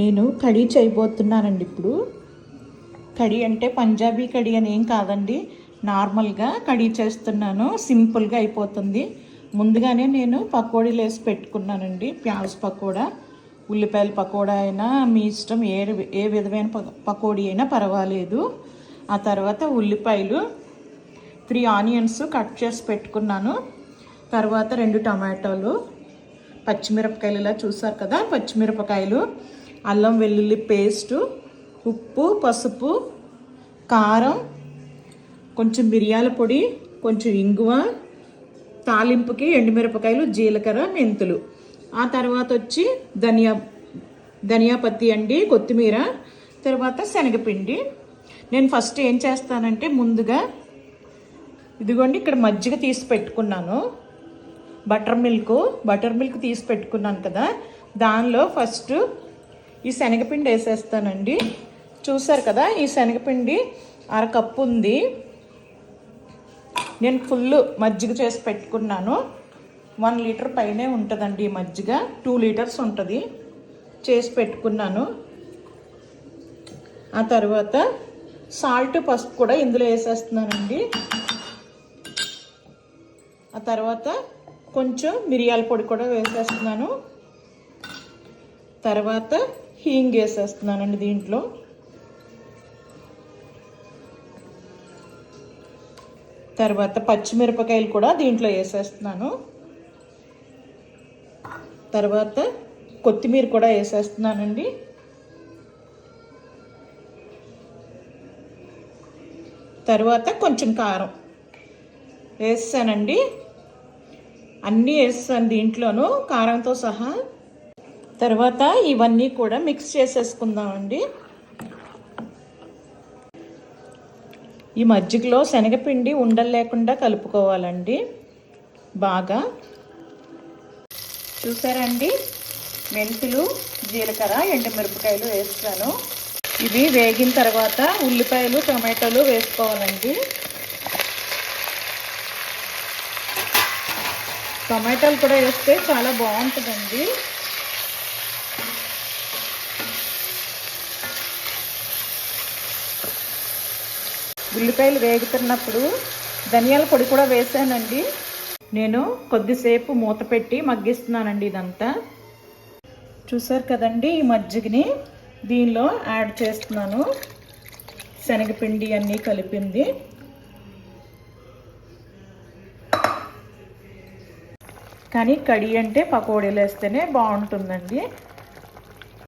నేను కడీ చేయబోతున్నానండి. ఇప్పుడు కడీ అంటే పంజాబీ కడీ అని ఏం కాదండి, నార్మల్గా కడీ చేస్తున్నాను. సింపుల్గా అయిపోతుంది. ముందుగానే నేను పకోడీలు వేసి పెట్టుకున్నానండి. ప్యాజ్ పకోడా, ఉల్లిపాయల పకోడా అయినా మీ ఇష్టం, ఏ విధమైన పకోడీ అయినా పర్వాలేదు. ఆ తర్వాత ఉల్లిపాయలు 3 ఆనియన్స్ కట్ చేసి పెట్టుకున్నాను. తర్వాత 2 టమాటాలు, పచ్చిమిరపకాయలు ఇలా చూసారు కదా, పచ్చిమిరపకాయలు, అల్లం వెల్లుల్లి పేస్టు, ఉప్పు, పసుపు, కారం, కొంచెం మిరియాల పొడి, కొంచెం ఇంగువ, తాలింపుకి ఎండుమిరపకాయలు, జీలకర్ర, మెంతులు. ఆ తర్వాత వచ్చి ధనియా పత్తి అండి, కొత్తిమీర, తర్వాత శనగపిండి. నేను ఫస్ట్ ఏం చేస్తానంటే, ముందుగా ఇదిగోండి ఇక్కడ మజ్జిగ తీసి పెట్టుకున్నాను. బటర్ మిల్క్ తీసి పెట్టుకున్నాను కదా, దానిలో ఫస్ట్ ఈ శనగపిండి వేసేస్తానండి. చూసారు కదా, ఈ శనగపిండి 1/2 కప్పు ఉంది. నేను ఫుల్ మజ్జిగ చేసి పెట్టుకున్నాను. 1 లీటర్ పైనే ఉంటుందండి ఈ మజ్జిగ. 2 లీటర్స్ ఉంటుంది. చేసి పెట్టుకున్నాను. ఆ తర్వాత సాల్ట్, పసుపు కూడా ఇందులో వేసేస్తున్నానండి. ఆ తర్వాత కొంచెం మిరియాల పొడి కూడా వేసేస్తున్నాను. తర్వాత హీంగ్ వేసేస్తున్నానండి దీంట్లో. తర్వాత పచ్చిమిరపకాయలు కూడా దీంట్లో వేసేస్తున్నాను. తర్వాత కొత్తిమీర కూడా వేసేస్తున్నానండి. తర్వాత కొంచెం కారం వేసానండి. అన్నీ వేస్తాను దీంట్లోనూ, కారంతో సహా. తర్వాత ఇవన్నీ కూడా మిక్స్ చేసేసుకుందామండి. ఈ మజ్జిగలో శనగపిండి ఉండలు లేకుండా కలుపుకోవాలండి బాగా. చూసారండి, మెంతులు, జీలకర్ర, ఎండుమిరపకాయలు వేస్తాను. ఇవి వేగిన తర్వాత ఉల్లిపాయలు, టమాటాలు వేసుకోవాలండి. టమాటాలు కూడా వేస్తే చాలా బాగుంటుందండి. ఉల్లిపాయలు వేగుతున్నప్పుడు ధనియాల పొడి కూడా వేసానండి. నేను కొద్దిసేపు మూత పెట్టి మగ్గిస్తున్నానండి ఇదంతా. చూసారు కదండి, ఈ మజ్జిగని దీనిలో యాడ్ చేస్తున్నాను. శనగపిండి అన్నీ కలిపింది. కానీ కడీ అంటే పకోడీలు వేస్తేనే బాగుంటుందండి.